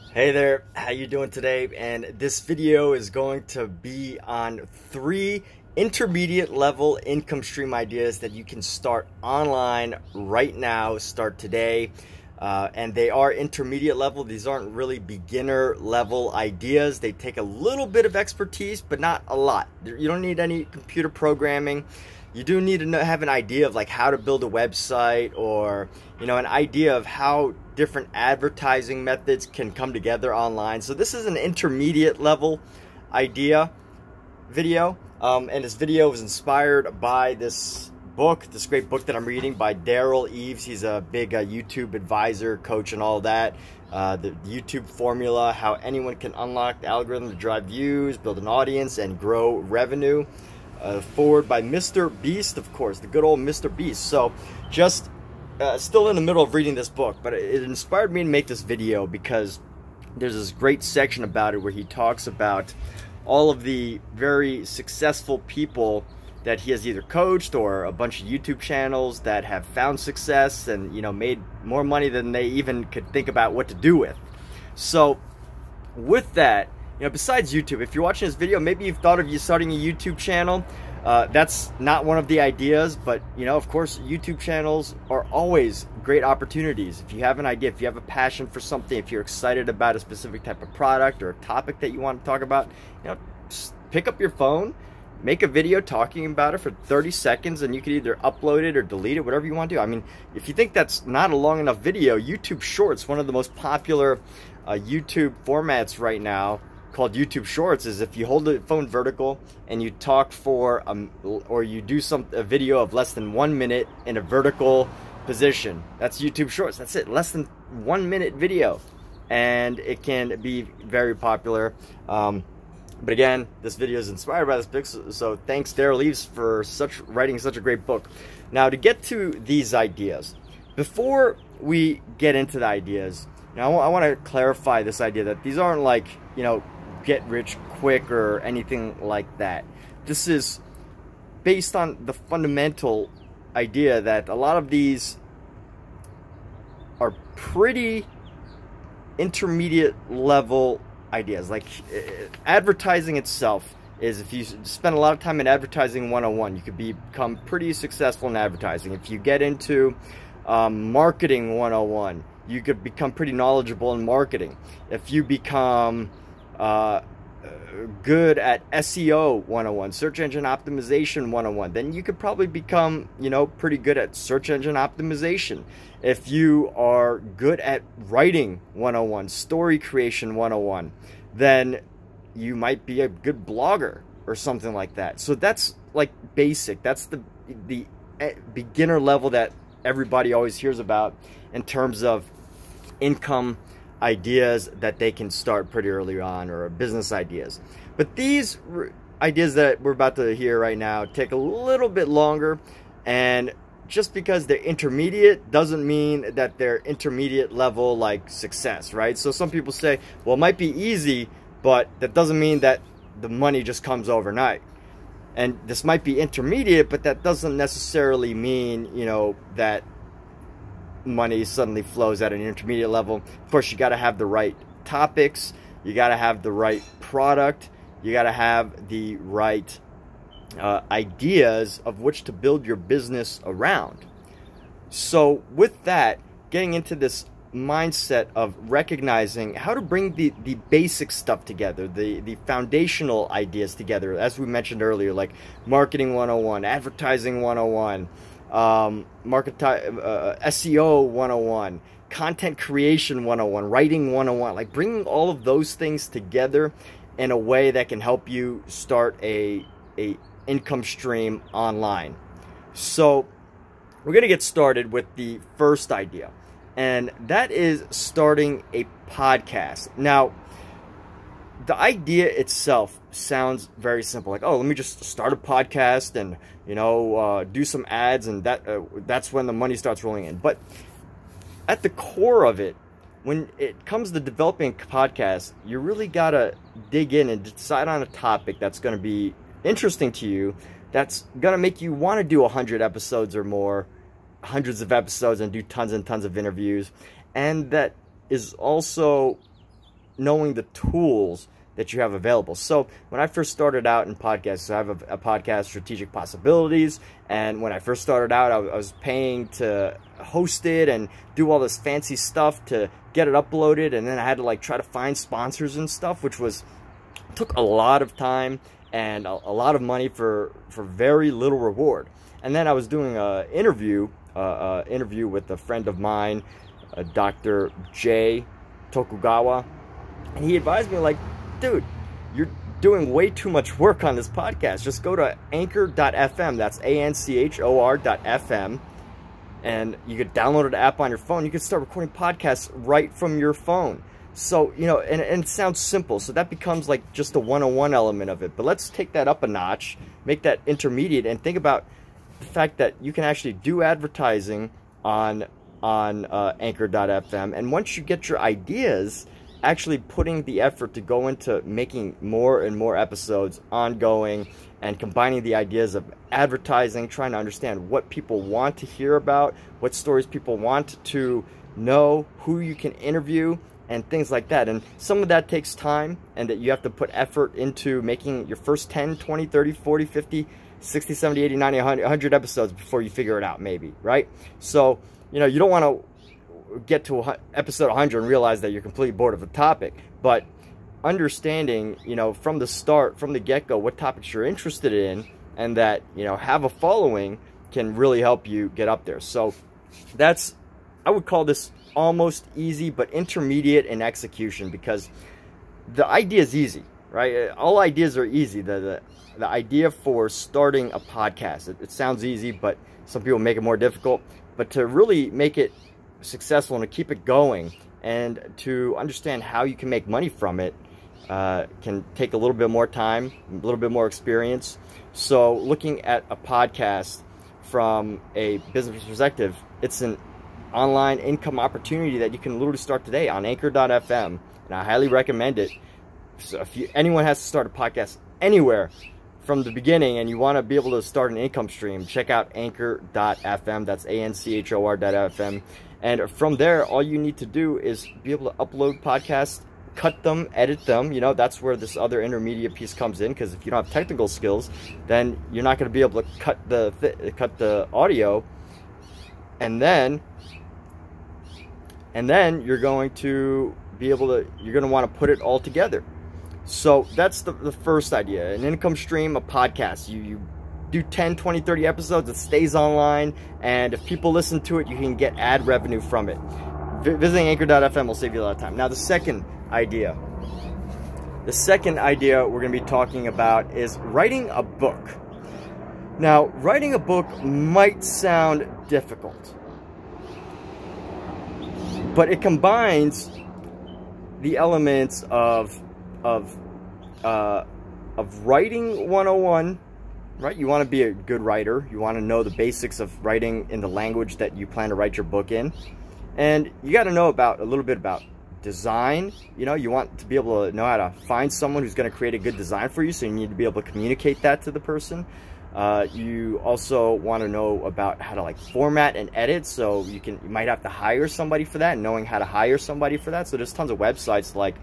Hey there, how you doing today? And this video is going to be on 3 intermediate level income stream ideas that you can start online right now, start today. And they are intermediate level. These aren't really beginner level ideas. They take a little bit of expertise, but not a lot. You don't need any computer programming. You do need to have an idea of like how to build a website, or an idea of how different advertising methods can come together online. So this is an intermediate level idea video, and this video was inspired by this great book that I'm reading by Daryl Eves. He's a big YouTube advisor, coach, and all that. The YouTube formula: how anyone can unlock the algorithm to drive views, build an audience, and grow revenue. Forward by Mr. Beast, of course, the good old Mr. Beast. So just still in the middle of reading this book, but it inspired me to make this video because there's this great section about it where he talks about all of the very successful people that he has either coached, or a bunch of YouTube channels that have found success and made more money than they even could think about what to do with. So with that, besides YouTube, if you're watching this video, maybe you've thought of starting a YouTube channel. That's not one of the ideas, but of course, YouTube channels are always great opportunities. If you have an idea, if you have a passion for something, if you're excited about a specific type of product or a topic that you want to talk about, just pick up your phone, make a video talking about it for 30 seconds, and you can either upload it or delete it, whatever you want to do. I mean, if you think that's not a long enough video, YouTube Shorts, one of the most popular YouTube formats right now, called YouTube Shorts, is if you hold the phone vertical and you talk for or you do a video of less than 1 minute in a vertical position. That's YouTube Shorts. That's it, less than 1 minute video, and it can be very popular. But again, this video is inspired by this book, so thanks Daryl Eves for writing such a great book. Now, to get to these ideas, before we get into the ideas, I want to clarify this idea that these aren't like get rich quick or anything like that. This is based on the fundamental idea that a lot of these are pretty intermediate level ideas. Like advertising itself is, if you spend a lot of time in advertising 101, you could become pretty successful in advertising. If you get into marketing 101, you could become pretty knowledgeable in marketing. If you become good at SEO 101, search engine optimization 101, then you could probably become pretty good at search engine optimization. If you are good at writing 101, story creation 101, then you might be a good blogger or something like that. So that's like basic. That's the beginner level that everybody always hears about in terms of income ideas that they can start pretty early on, or business ideas. But these ideas that we're about to hear right now take a little bit longer, and just because they're intermediate doesn't mean that they're intermediate level like success, right? So some people say, well, it might be easy, but that doesn't mean that the money just comes overnight. And this might be intermediate, but that doesn't necessarily mean that money suddenly flows at an intermediate level. Of course, you got to have the right topics, you got to have the right product, you got to have the right ideas of which to build your business around. So with that, getting into this mindset of recognizing how to bring the basic stuff together, the foundational ideas together, as we mentioned earlier, like marketing 101, advertising 101, SEO 101, content creation 101, writing 101, like bringing all of those things together in a way that can help you start a income stream online. So we're going to get started with the first idea, and that is starting a podcast. Now, the idea itself sounds very simple, like, oh, let me just start a podcast and do some ads, and that's when the money starts rolling in. But at the core of it, when it comes to developing a podcast, you really gotta dig in and decide on a topic that's going to be interesting to you, that's going to make you want to do 100 episodes or more, hundreds of episodes, and do tons and tons of interviews, and that is also knowing the tools that you have available. So when I first started out in podcasts, so I have a podcast, Strategic Possibilities, and when I first started out, I was paying to host it and do all this fancy stuff to get it uploaded, and then I had to like try to find sponsors and stuff, which took a lot of time and a lot of money for very little reward. And then I was doing an interview with a friend of mine, Dr. J. Tokugawa, and he advised me, like, dude, you're doing way too much work on this podcast. Just go to anchor.fm. That's ANCHOR.fm. And you could download an app on your phone. You could start recording podcasts right from your phone. So, you know, and it sounds simple. So that becomes like just a 101 element of it. But let's take that up a notch, make that intermediate, and think about the fact that you can actually do advertising on anchor.fm. And once you get your ideas, actually putting the effort to go into making more and more episodes ongoing and combining the ideas of advertising, trying to understand what people want to hear about, what stories people want to know, who you can interview, and things like that. And some of that takes time, and that you have to put effort into making your first 10, 20, 30, 40, 50, 60, 70, 80, 90, 100 episodes before you figure it out, maybe, right? So, you know, you don't want to get to episode 100 and realize that you're completely bored of the topic, but understanding, you know, from the start, from the get-go, what topics you're interested in, and that, you know, have a following can really help you get up there. So that's, I would call this almost easy, but intermediate in execution, because the idea is easy, right? All ideas are easy. The idea for starting a podcast, it sounds easy, but some people make it more difficult. But to really make it successful and to keep it going and to understand how you can make money from it can take a little bit more time, a little bit more experience. So looking at a podcast from a business perspective, it's an online income opportunity that you can literally start today on anchor.fm, and I highly recommend it. So if anyone has to start a podcast anywhere from the beginning and you want to be able to start an income stream, check out anchor.fm. That's ANCHOR.fm. And from there, all you need to do is be able to upload podcasts, cut them, edit them. You know, that's where this other intermediate piece comes in, because if you don't have technical skills, then you're not going to be able to cut the audio, and then you're going to be able to, you're going to want to put it all together. So that's the first idea, an income stream, a podcast. You do 10, 20, 30 episodes, it stays online, and if people listen to it, you can get ad revenue from it. Visiting anchor.fm will save you a lot of time. Now, the second idea we're going to be talking about is writing a book. Now, writing a book might sound difficult, but it combines the elements of writing 101, right? You want to be a good writer. You want to know the basics of writing in the language that you plan to write your book in. And you got to know a little bit about design. You know, you want to be able to know how to find someone who's going to create a good design for you, so you need to be able to communicate that to the person. You also want to know about how to like format and edit, so you might have to hire somebody for that, and knowing how to hire somebody for that. So there's tons of websites like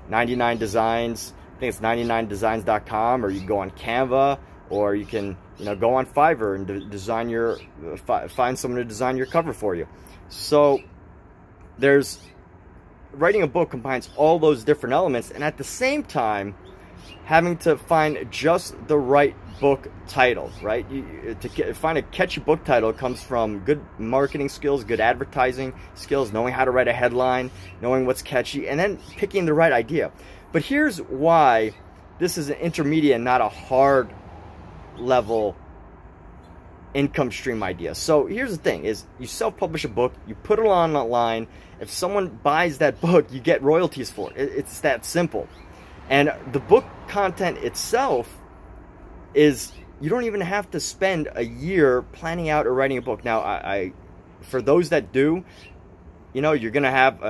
99 Designs. I think it's 99designs.com, or you can go on Canva, or you can, you know, go on Fiverr and design your find someone to design your cover for you. So writing a book combines all those different elements, and at the same time having to find just the right book title, right? To find a catchy book title comes from good marketing skills, good advertising skills, knowing how to write a headline, knowing what's catchy, and then picking the right idea. But here's why this is an intermediate and not a hard level income stream idea. So here's the thing, is you self-publish a book, you put it online. If someone buys that book, you get royalties for it. It's that simple. And the book content itself is, you don't even have to spend a year planning out or writing a book. Now, for those that do, you know, you're going to have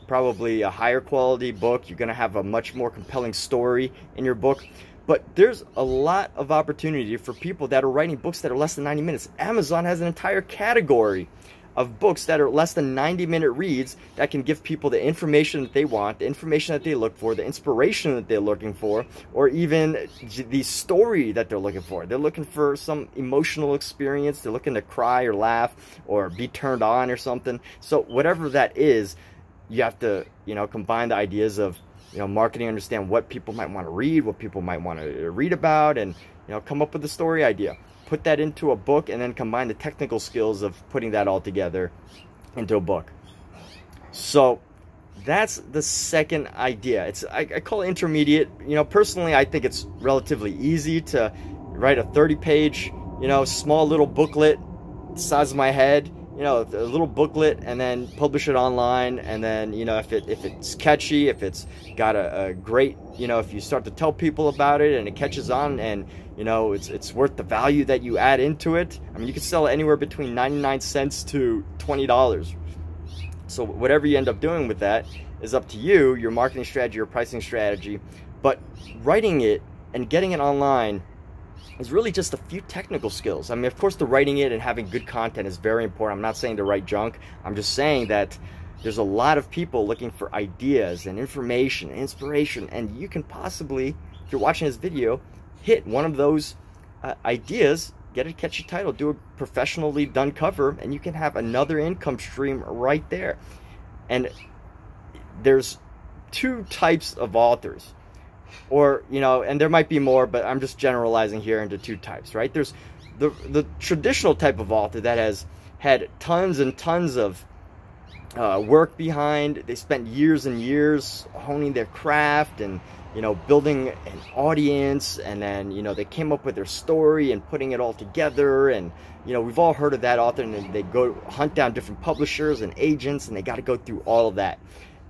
probably a higher quality book. You're going to have a much more compelling story in your book. But there's a lot of opportunity for people that are writing books that are less than 90 minutes. Amazon has an entire category of books that are less than 90-minute reads that can give people the information that they want, the information that they look for, the inspiration that they're looking for, or even the story that they're looking for. They're looking for some emotional experience. They're looking to cry or laugh or be turned on or something. So whatever that is, you have to, you know, combine the ideas of, you know, marketing, understand what people might want to read, what people might want to read about, and, you know, come up with a story idea. Put that into a book, and then combine the technical skills of putting that all together into a book. So that's the second idea. I call it intermediate. You know, personally, I think it's relatively easy to write a 30-page, you know, small little booklet, the size of my head, you know, a little booklet, and then publish it online. And then, you know, if it's catchy, if it's got a great, you know, if you start to tell people about it and it catches on, and, you know, it's worth the value that you add into it. I mean, you can sell it anywhere between 99 cents to $20. So whatever you end up doing with that is up to you, your marketing strategy, your pricing strategy. But writing it and getting it online is really just a few technical skills. I mean, of course, the writing it and having good content is very important. I'm not saying to write junk. I'm just saying that there's a lot of people looking for ideas and information and inspiration, and you can possibly, if you're watching this video, hit one of those ideas, get a catchy title, do a professionally done cover, and you can have another income stream right there. And there's two types of authors, or, you know, and there might be more, but I'm just generalizing here into two types, right? There's the traditional type of author that has had tons and tons of work behind. They spent years and years honing their craft and, you know, building an audience, and then, you know, they came up with their story and putting it all together. And, you know, we've all heard of that author, and they go hunt down different publishers and agents, and they got to go through all of that.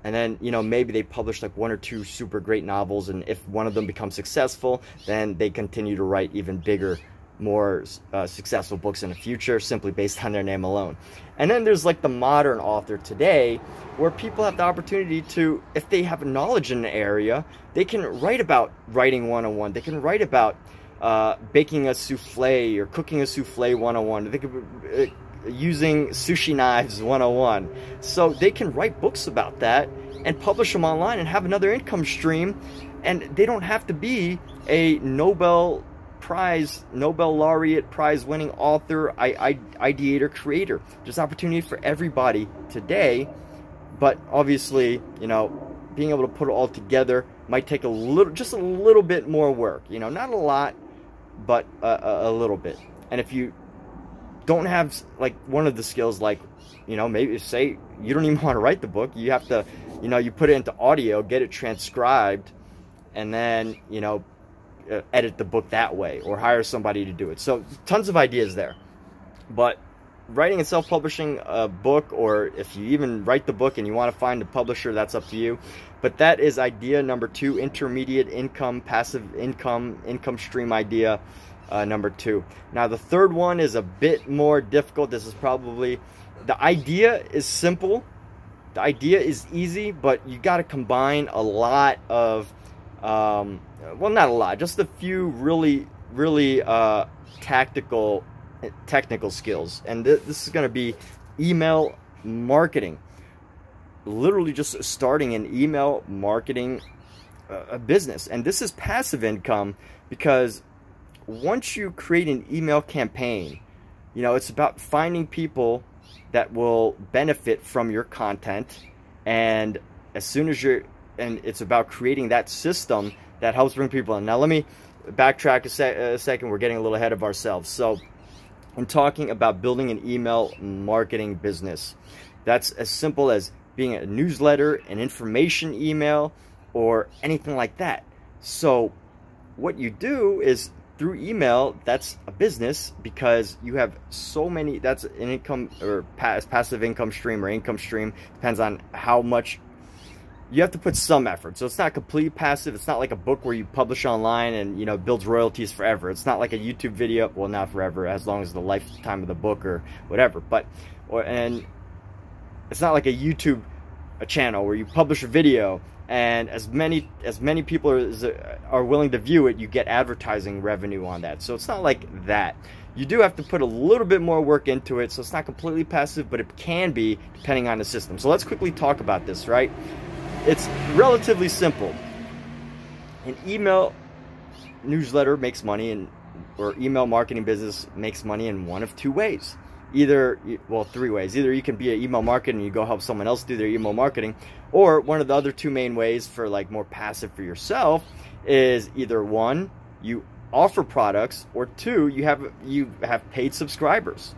And then, you know, maybe they publish like one or two super great novels, and if one of them becomes successful, then they continue to write even bigger, more successful books in the future, simply based on their name alone. And then there's like the modern author today, where people have the opportunity to, if they have knowledge in an area, they can write about writing 101. They can write about baking a souffle or cooking a souffle 101. They could using sushi knives 101. So they can write books about that and publish them online and have another income stream. And they don't have to be a Nobel laureate prize winning author, ideator, creator. There's opportunity for everybody today, but obviously, you know, being able to put it all together might take just a little bit more work. You know, not a lot, but a little bit. And if you don't have like one of the skills, like, you know, maybe say you don't even want to write the book, you have to, you know, you put it into audio, get it transcribed, and then, you know, edit the book that way, or hire somebody to do it. So tons of ideas there. But writing and self-publishing a book, or if you even write the book and you want to find a publisher, that's up to you. But that is idea number 2, intermediate income, passive income stream idea number 2. Now the third one is a bit more difficult. This is probably, the idea is simple, the idea is easy, but you got to combine a lot of well, not a lot, just a few really technical skills. And this is going to be email marketing. Literally just starting an email marketing business. And this is passive income, because once you create an email campaign, you know, it's about finding people that will benefit from your content. And as soon as it's about creating that system that helps bring people in. Now let me backtrack a second. We're getting a little ahead of ourselves. So in talking about building an email marketing business, that's as simple as being a newsletter, an information email, or anything like that. So what you do is, through email, that's a business, because you have so many, that's an income or passive income stream, or income stream, depends on how much. You have to put some effort. So it's not completely passive. It's not like a book where you publish online and, you know, builds royalties forever. It's not like a YouTube video. Well, not forever, as long as the lifetime of the book or whatever. And it's not like a YouTube channel where you publish a video, and as many people are willing to view it, you get advertising revenue on that. So it's not like that. You do have to put a little bit more work into it, so it's not completely passive, but it can be depending on the system. So let's quickly talk about this, right? It's relatively simple. An email newsletter makes money, or email marketing business makes money in one of two ways. Either, well, three ways. Either you can be an email marketer and you go help someone else do their email marketing, or one of the other two main ways for like more passive for yourself is either one, you offer products, or two, you have paid subscribers.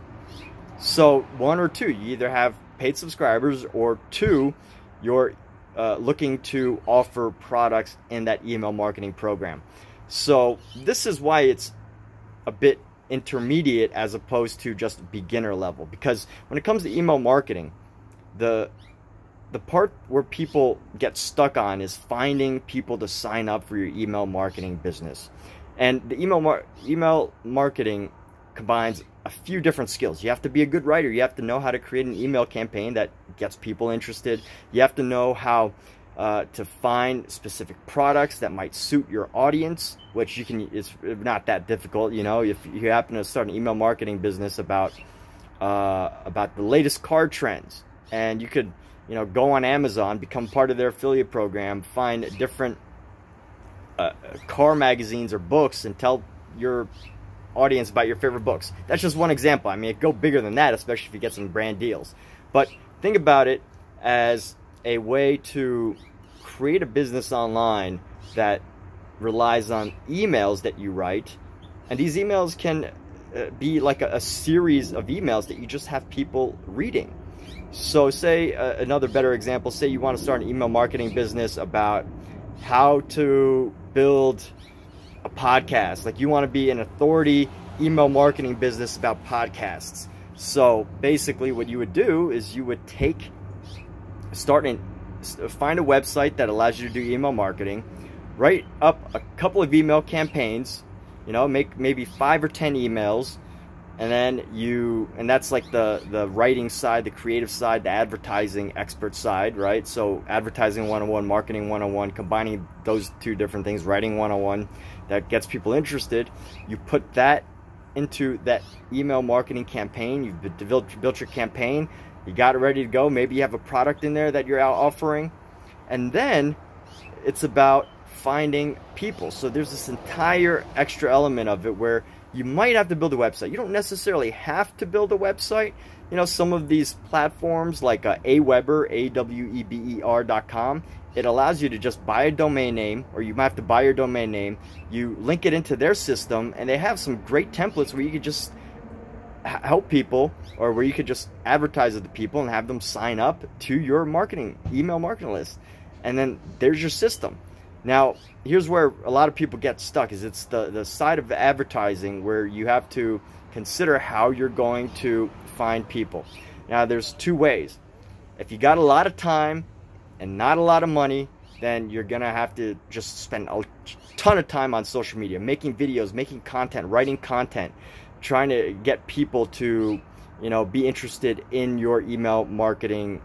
So one or two, you either have paid subscribers, or two, you're looking to offer products in that email marketing program. So this is why it's a bit intermediate as opposed to just beginner level, because when it comes to email marketing, the part where people get stuck on is finding people to sign up for your email marketing business. And the email marketing combines a few different skills. You have to be a good writer. You have to know how to create an email campaign that gets people interested. You have to know how to find specific products that might suit your audience, which it's not that difficult. You know, if you happen to start an email marketing business about the latest car trends, and you could, you know, go on Amazon, become part of their affiliate program, find different car magazines or books, and tell your audience about your favorite books. That's just one example. I mean, it go bigger than that, especially if you get some brand deals. But think about it as a way to create a business online that relies on emails that you write, and these emails can be like a series of emails that you just have people reading. So say another better example, say you want to start an email marketing business about how to build a podcast. Like, you want to be an authority email marketing business about podcasts. So basically what you would do is you would find a website that allows you to do email marketing, write up a couple of email campaigns, you know, make maybe 5 or 10 emails, and then and that's like the writing side, the creative side, the advertising expert side, right? So advertising 101, marketing 101, combining those two different things, writing 101 that gets people interested. You put that into that email marketing campaign. You've built your campaign, you got it ready to go. Maybe you have a product in there that you're out offering, and then it's about finding people. So there's this entire extra element of it where you might have to build a website. You don't necessarily have to build a website. You know, some of these platforms like Aweber, AWEBER.com, it allows you to just buy a domain name, or you might have to buy your domain name. You link it into their system, and they have some great templates where you could just help people, or where you could just advertise to the people and have them sign up to your email marketing list. And then there's your system. Now, here's where a lot of people get stuck, is it's the side of advertising where you have to consider how you're going to find people. Now, there's two ways. If you got a lot of time and not a lot of money, then you're gonna have to just spend a ton of time on social media, making videos, making content, writing content, trying to get people to, you know, be interested in your email marketing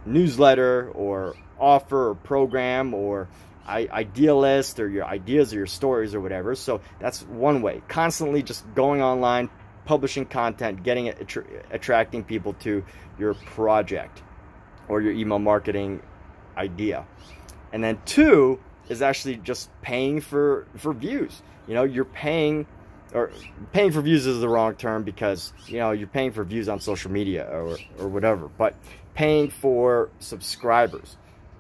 newsletter or offer or program or idea list, or your ideas or your stories or whatever. So that's one way. Constantly just going online, publishing content, getting it, attracting people to your project or your email marketing idea. And then two is actually just paying for views. You know, you're paying for views is the wrong term, because, you know, you're paying for views on social media or whatever, but paying for subscribers.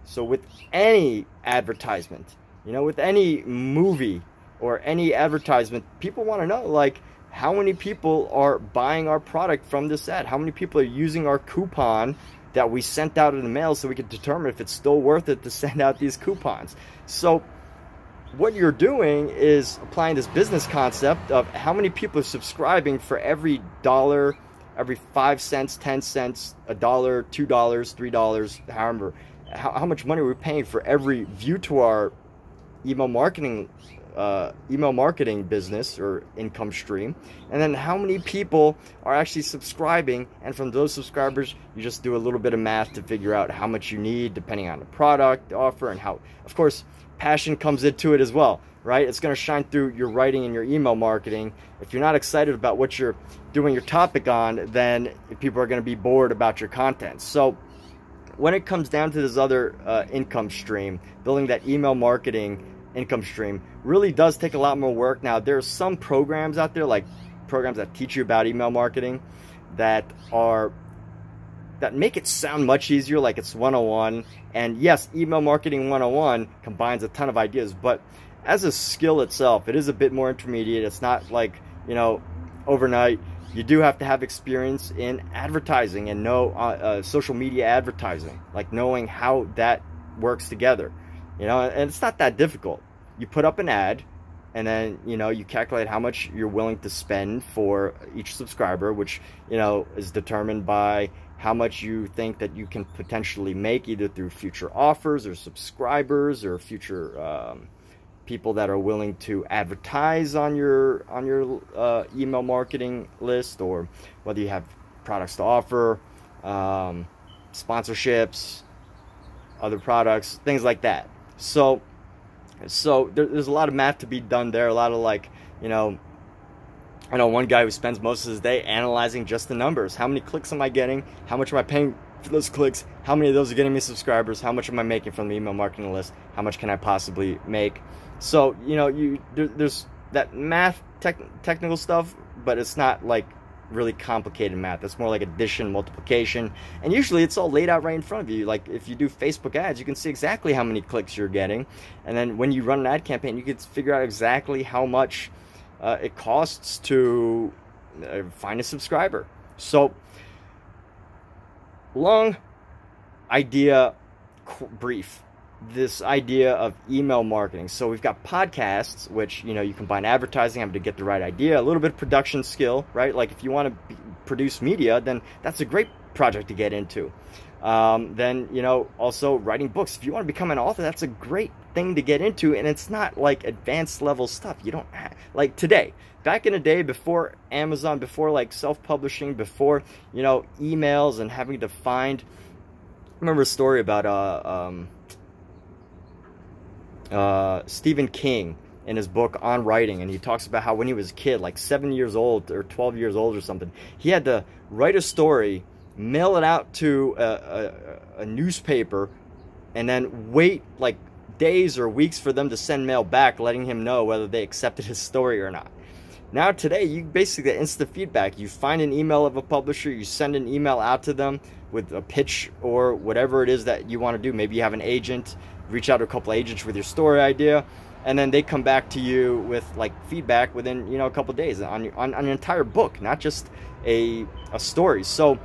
So with any advertisement, you know, with any movie or any advertisement, people want to know, like, how many people are buying our product from this ad? How many people are using our coupon that we sent out in the mail, so we can determine if it's still worth it to send out these coupons? So what you're doing is applying this business concept of how many people are subscribing for every dollar, every 5 cents, 10 cents, $1, $2, $3, however. How much money we're paying for every view to our email marketing email marketing business or income stream, and then how many people are actually subscribing, and from those subscribers you just do a little bit of math to figure out how much you need depending on the product offer, and how, of course, passion comes into it as well, right? It's going to shine through your writing and your email marketing. If you're not excited about what you're doing your topic on, then people are going to be bored about your content. So when it comes down to this other income stream, building that email marketing income stream really does take a lot more work. Now, there's some programs out there, like programs that teach you about email marketing, that make it sound much easier, like it's 101. And yes, email marketing 101 combines a ton of ideas, but as a skill itself, it is a bit more intermediate. It's not like, you know, overnight. You do have to have experience in advertising and know social media advertising, like knowing how that works together, you know, and it's not that difficult. You put up an ad, and then, you know, you calculate how much you're willing to spend for each subscriber, which, you know, is determined by how much you think that you can potentially make, either through future offers or subscribers or future people that are willing to advertise on your email marketing list, or whether you have products to offer, sponsorships, other products, things like that. So there's a lot of math to be done there. A lot of, like, you know, I know one guy who spends most of his day analyzing just the numbers. How many clicks am I getting? How much am I paying for those clicks? How many of those are getting me subscribers? How much am I making from the email marketing list? How much can I possibly make? So, you know, there's that math, technical stuff, but it's not like really complicated math. It's more like addition, multiplication, and usually it's all laid out right in front of you. Like if you do Facebook ads, you can see exactly how many clicks you're getting, and then when you run an ad campaign, you can figure out exactly how much it costs to find a subscriber. So, long idea, brief. This idea of email marketing. So we've got podcasts, which, you know, you combine advertising, having to get the right idea, a little bit of production skill, right? Like if you want to produce media, then that's a great project to get into. Then, you know, also writing books. If you want to become an author, that's a great thing to get into, and it's not like advanced level stuff. You don't have, like today, back in the day, before Amazon, before like self-publishing, before, you know, emails and having to find, I remember a story about Stephen King in his book On Writing, and he talks about how when he was a kid, like 7 years old or 12 years old or something, he had to write a story, mail it out to a newspaper, and then wait like days or weeks for them to send mail back letting him know whether they accepted his story or not. Now today, you basically get instant feedback. You find an email of a publisher, you send an email out to them with a pitch or whatever it is that you want to do. Maybe you have an agent, reach out to a couple agents with your story idea, and then they come back to you with like feedback within, you know, a couple days on an entire book, not just a story. So a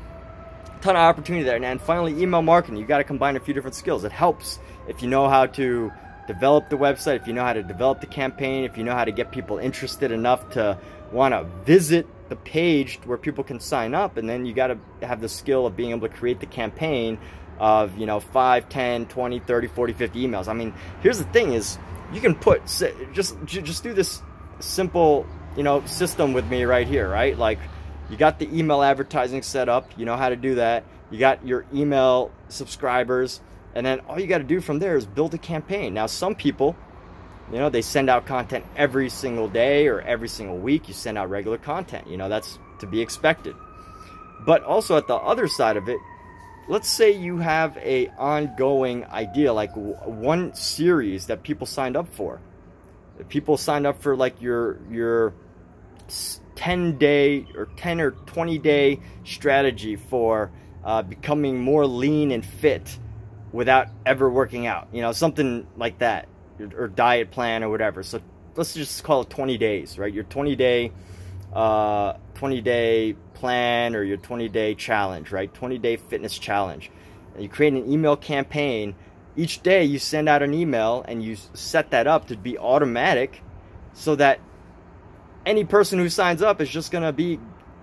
ton of opportunity there. And finally, email marketing. You got to combine a few different skills. It helps if you know how to develop the website, if you know how to develop the campaign, if you know how to get people interested enough to want to visit the page where people can sign up, and then you got to have the skill of being able to create the campaign of, you know, 5, 10, 20, 30, 40, 50 emails. I mean, here's the thing is, you can put, just do this simple, you know, system with me right here, right? Like, you got the email advertising set up, you know how to do that, you got your email subscribers, and then all you got to do from there is build a campaign. Now, some people, you know, they send out content every single day or every single week. You send out regular content, you know, that's to be expected. But also at the other side of it, let's say you have a ongoing idea, like one series that people signed up for. If people signed up for like your 10-day or 10 or 20-day strategy for becoming more lean and fit without ever working out, you know, something like that, or diet plan or whatever. So let's just call it 20 days, right? Your 20-day plan, or your 20-day challenge, right? 20-day fitness challenge. And you create an email campaign. Each day you send out an email, and you set that up to be automatic, so that any person who signs up is just going to be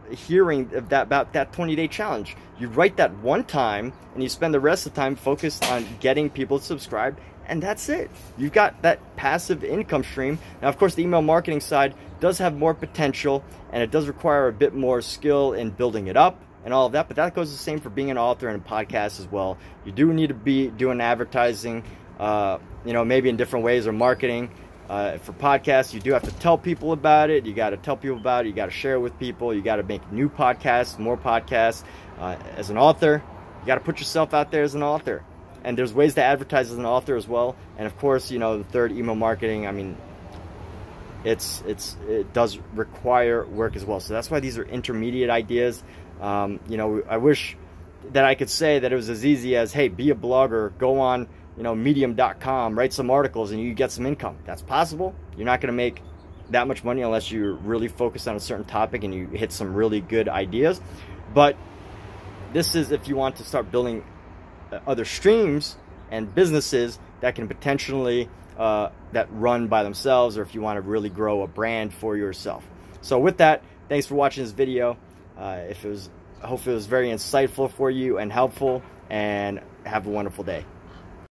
hearing of that, about that 20-day challenge. You write that one time, and you spend the rest of the time focused on getting people to subscribe and that's it. You've got that passive income stream. Now, of course, the email marketing side does have more potential, and it does require a bit more skill in building it up and all of that, but that goes the same for being an author and a podcast as well. You do need to be doing advertising, you know, maybe in different ways, or marketing. For podcasts, you do have to tell people about it. You got to tell people about it. You got to share it with people. You got to make new podcasts, more podcasts. As an author, you got to put yourself out there as an author. And there's ways to advertise as an author as well. And of course, you know, the third, email marketing, I mean, it does require work as well. So that's why these are intermediate ideas. You know, I wish that I could say that it was as easy as, hey, be a blogger, go on, you know, medium.com, write some articles and you get some income. That's possible. You're not going to make that much money unless you're really focused on a certain topic and you hit some really good ideas. But this is if you want to start building other streams and businesses that can potentially that run by themselves, or if you want to really grow a brand for yourself. So with that, thanks for watching this video. I hope it was very insightful for you and helpful, and have a wonderful day.